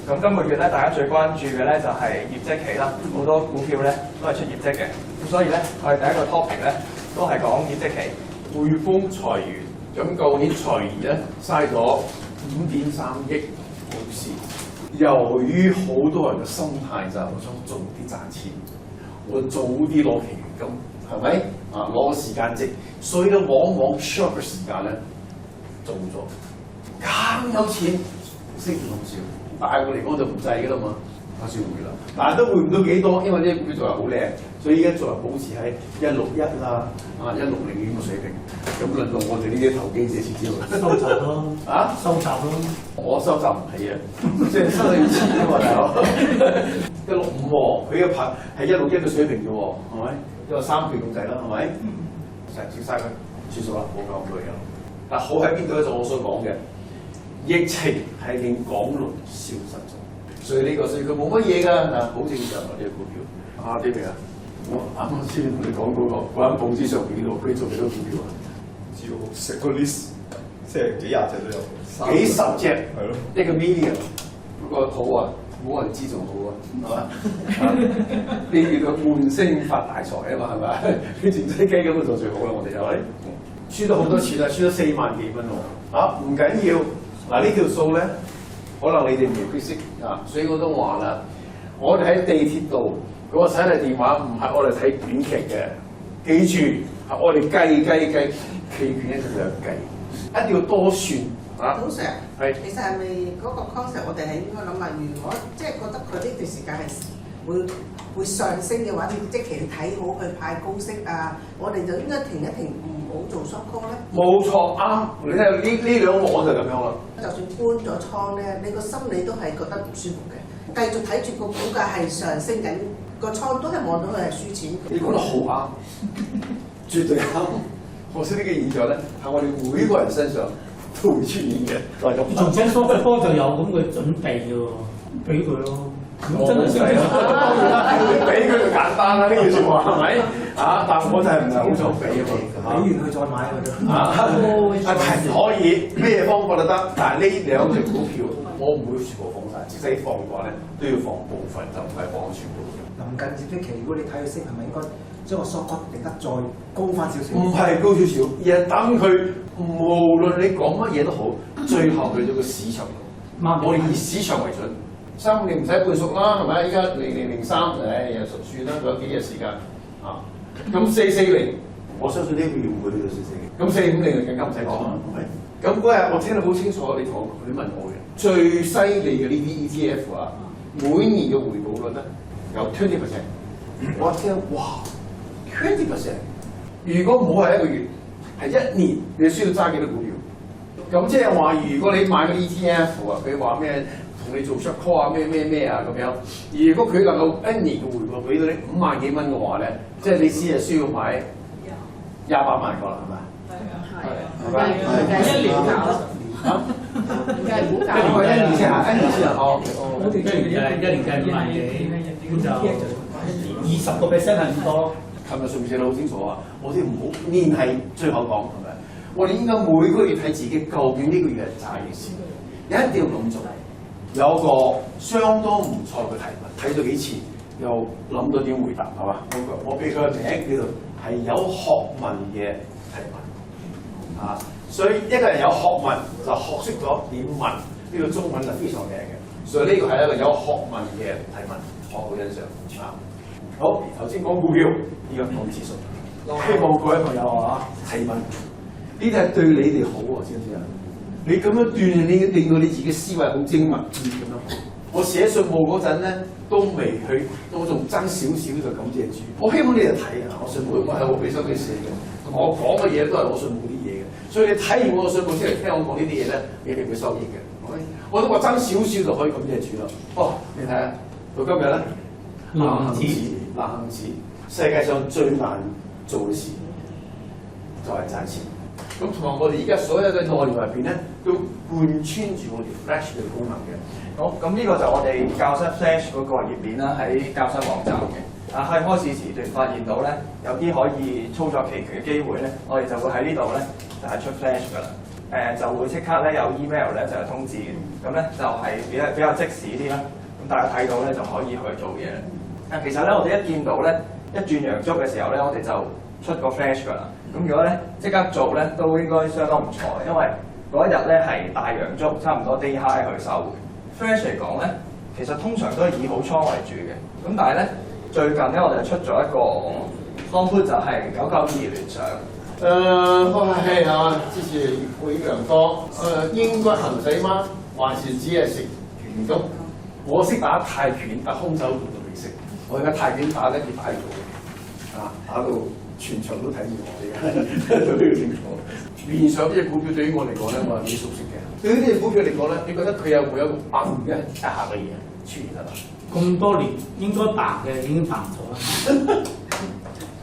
咁今個月咧，大家最關注嘅咧就係業績期啦，好多股票咧都係出業績嘅。咁所以咧，我哋第一個 topic 咧都係講業績期。匯豐裁員，咁舊年裁員咧嘥咗5.3億股市。由於好多人嘅心態就係我想早啲賺錢，我早啲攞期權金，係咪？啊，攞個時間值，所以咧往往 short 嘅時間咧做咗，更有錢升咁少。大個嚟講就唔制㗎啦嘛，開始回啦，但係都回唔到幾多，因為呢啲股票仲係好靚，所以而家仲係保持喺161啦，1602嘅水平。咁輪到我哋呢啲投機者先知道啦。收集咯，啊，收集咯，我收集唔起啊，即係收你錢啊嘛，大佬。165喎，佢嘅牌係161嘅水平啫喎，係咪？因為3倍咁滯啦，係咪？成日接曬佢，算數啦，冇講咁多嘢啦。但好喺邊度咧？就我所講嘅。疫情係令港輪消失咗，所以呢個所以佢冇乜嘢㗎嗱，好正常啊呢個股票。啊啲咩啊？我啱啱先同你講嗰間報紙上邊度，佢做幾多股票啊？只要食個 list，即係幾廿隻都有，幾十隻係咯，一個 million，嗰個好啊，冇人知仲好啊，係嘛？呢叫做悶聲發大財啊嘛，係咪？佢靜雞雞咁就做最好啦，我哋就係輸咗好多錢啦，輸咗4萬幾蚊喎，啊唔緊要。嗱呢條數咧，可能你哋未必識啊，所以我都話啦，我哋喺地鐵度嗰個手提電話唔係我哋睇短劇嘅，記住係我哋計期權咧就係計，一定要多算啊。董 Sir，係其實係咪嗰個 concept 我哋係應該諗下，如果即係覺得佢呢段時間係會上升嘅話，即期你睇好佢派高息啊，我哋就應該停一停，唔好做 short call 咧。冇錯啱，你睇下呢兩個我就咁樣啦。就算搬咗倉咧，你個心理都係覺得唔舒服嘅。繼續睇住個股價係上升緊，個倉都係望到佢係輸錢。你講得好啱，絕對啱。可惜呢個現象咧，喺我哋每個人身上都會出現嘅。就係咁。而且 short call 就有咁嘅準備嘅喎，俾佢咯。我真係識俾佢就簡單啦，呢句説話係咪？啊，但我就係唔係好想俾啊嘛。俾完佢再買佢啫。係可以咩方法都得，但係呢兩隻股票我唔會全部放晒，即使放嘅話咧，都要放部分，就唔係放全部。臨近業績期，如果你睇佢升，係咪應該將個 short call 定得再高翻少少？唔係高少少，而係等佢無論你講乜嘢都好，最後去到個市場度。我哋以市場為準。3年唔使半熟啦，係咪？依家0003，唉，又熟算啦，仲有幾日時間啊？咁440，我相信呢個月唔會去到440。咁450就更加唔使講啦，係咪？咁嗰日我聽得好清楚，你問我嘅最犀利嘅呢啲 ETF 啊，每年嘅回報率咧有20%。我聽哇20%，如果唔好係1個月，係1年，你需要揸幾多股票？咁即係話，如果你買個 ETF 啊，佢話咩？同你做 short call 啊，咩啊咁樣。如果佢能夠1年嘅回報俾到你5萬幾蚊嘅話咧，即係你只係需要買28萬個啦，係咪？係咪？1年搞嚇？梗係估價。1年先嚇，1年先嚇。我哋一年計5萬幾，咁就20% 係唔多。琴日上面寫得好清楚啊！我哋唔好連係最後講係咪？我哋應該每個月睇自己究竟呢個月係賺幾錢，一定要咁做。有個相當唔錯嘅提問，睇咗幾次，又諗到點回答係嘛？我俾佢個名叫做係有學問嘅提問啊！所以一個人有學問就學識咗點問，呢個中文就非常靚嘅。所以呢個係一個有學問嘅提問，我好欣賞啊！好，頭先講股票，呢個講指數，希望各位朋友啊提問，呢啲係對你哋好喎，知唔知啊？你咁樣鍛鍊你，令到你自己思維好精密咁樣。我寫信務嗰陣咧，都未去，我仲爭少少就感謝主。我希望你哋睇啊，我信務我係我俾心機寫嘅，我講嘅嘢都係我信務啲嘢嘅，所以你睇完我嘅信務先嚟聽我講呢啲嘢咧，你哋會收益嘅。我都話爭少少就可以感謝主啦。哦，你睇下到今日咧，難行子，世界上最難做嘅事就係賺錢。咁同埋我哋而家所有嘅內容入邊咧，都貫穿住我哋 Flash 嘅功能嘅。好，咁呢個就我哋教室 Flash 嗰個頁面啦，喺教室網站嘅。喺開市時段發現到咧，有啲可以操作期權嘅機會咧，我哋就會喺呢度咧就係出 Flash 噶啦。就會即刻咧有 email 咧就係通知嘅，咁咧就係比較即時啲啦。咁大家睇到咧就可以去做嘢。但其實咧我哋一見到咧一轉陽燭嘅時候咧，我哋就出個 flash 㗎啦。咁如果咧即刻做咧，都應該相當唔錯，因為嗰一日咧係大陽燭，差唔多 day high 去收嘅。flash 嚟講咧，其實通常都係以好倉為主嘅。咁但係咧最近咧我哋出咗一個 long put 就係992聯想。係啊，之前會陽多，應該行使嗎？還是只係食拳足？我識打泰拳，但空手道都未識。我而家泰拳打得幾快到，打到全場都睇住我哋，都要清楚。聯想呢隻股票對於我嚟講咧，我係幾熟悉嘅。對於呢隻股票嚟講咧，你覺得佢有冇一個崩嘅一下嘅嘢出現啊？咁多年應該白嘅已經白咗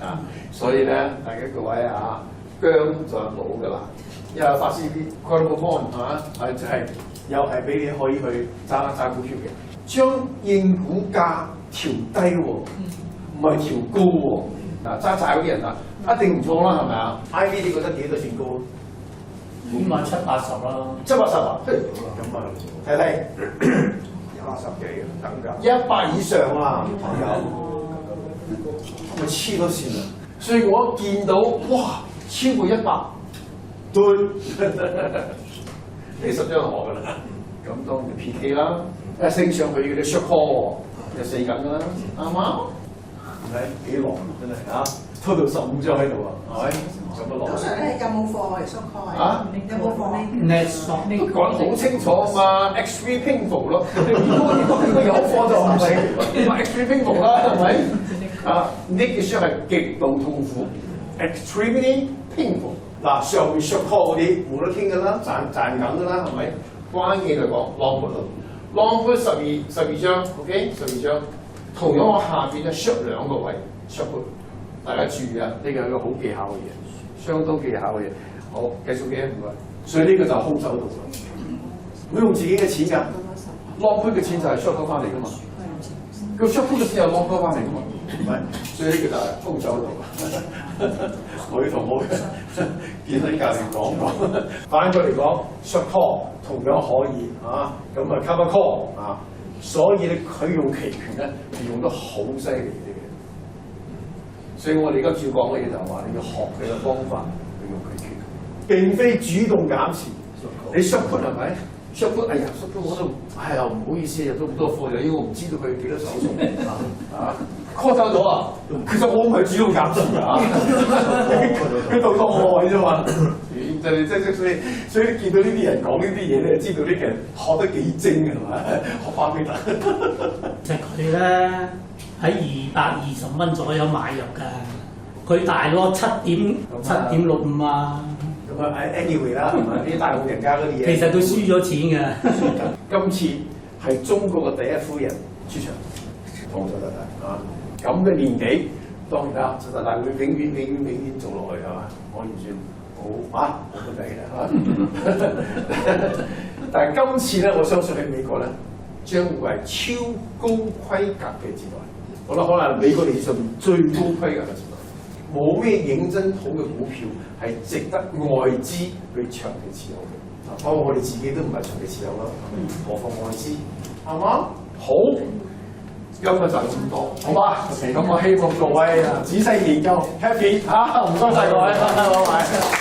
啦。所以咧，大家各位姜就係老㗎啦。又有發師啲 call point 就係又係俾你可以去揸股票嘅，將應股價調低喎，唔係調高喎。揸債嗰啲人一定唔錯啦，係咪啊 ？I V 你覺得幾多算高啊？起碼780啦。 780啊？咁啊，睇睇180幾等㗎。100以上啊，朋友，咪黐咗線啊！所以我一見到哇，超過100，對，你實張河㗎啦。咁當然 PK 啦，一升上去嗰啲 short call 就死緊㗎啦，啱嗎？係咪幾狼真係啊？拖到15張喺度啊，係咪？咁都狼。通常咧有冇貨我哋 short call 啊？有冇貨net short 都講得好清楚啊嘛 ，extreme painful 咯。如果有貨就唔係話 extreme painful 啦，係咪？呢嘅書係極度痛苦 ，extremely painful。嗱，上面 short call 嗰啲冇得傾㗎啦，賺緊㗎啦，係咪？關鍵嚟講 long put 咯 ，long put 12張 ，OK， 12張。同樣我下邊咧 short 2個位 short put， 大家注意啊，呢個係一個好技巧嘅嘢，相當技巧嘅嘢。好，繼續嘅唔該。所以呢個就空手道啦，唔用自己嘅錢㗎 ，long put 嘅錢就係 short call 翻嚟㗎嘛。個 short put 嘅錢又 long call 翻嚟㗎嘛，唔係，所以呢個就係空手道。我要同我健身教練講講，反過嚟講 short call 同樣可以咁啊 cover call 所以咧佢用期權咧係用得好犀利嘅。所以我哋而家照講嘅嘢就係話你要學佢嘅方法去用期權，並非主動減持。你 short put 係咪？short put 哎呀 short put 我都唔好意思入咗咁多貨，因為我唔知道佢幾多手數call 走咗啊！其實我唔係主動減持佢到當我位啫嘛。所以見到呢啲人講呢啲嘢咧，知道呢啲人學得幾精係嘛？學巴菲特。其實佢咧喺220蚊左右買入㗎，佢大攞7.65啊。咁啊，anyway 啦，啲大戶人家嗰啲嘢。其實佢輸咗錢㗎。今次係中國嘅第一夫人出場，放咗得啦咁嘅年紀，當然啦，實但係會永遠做落去係嘛？我完全好個底啦但係今次咧，我相信喺美國咧，將會係超高規格嘅時代。我覺得可能美國歷史上面最高規格嘅時代，冇咩認真好嘅股票係值得外資去長期持有嘅。包括我哋自己都唔係長期持有啦，何況外資係嘛？好。今日就係咁多，好嘛？咁我希望各位仔細研究 ，happy 唔該晒各位，拜拜。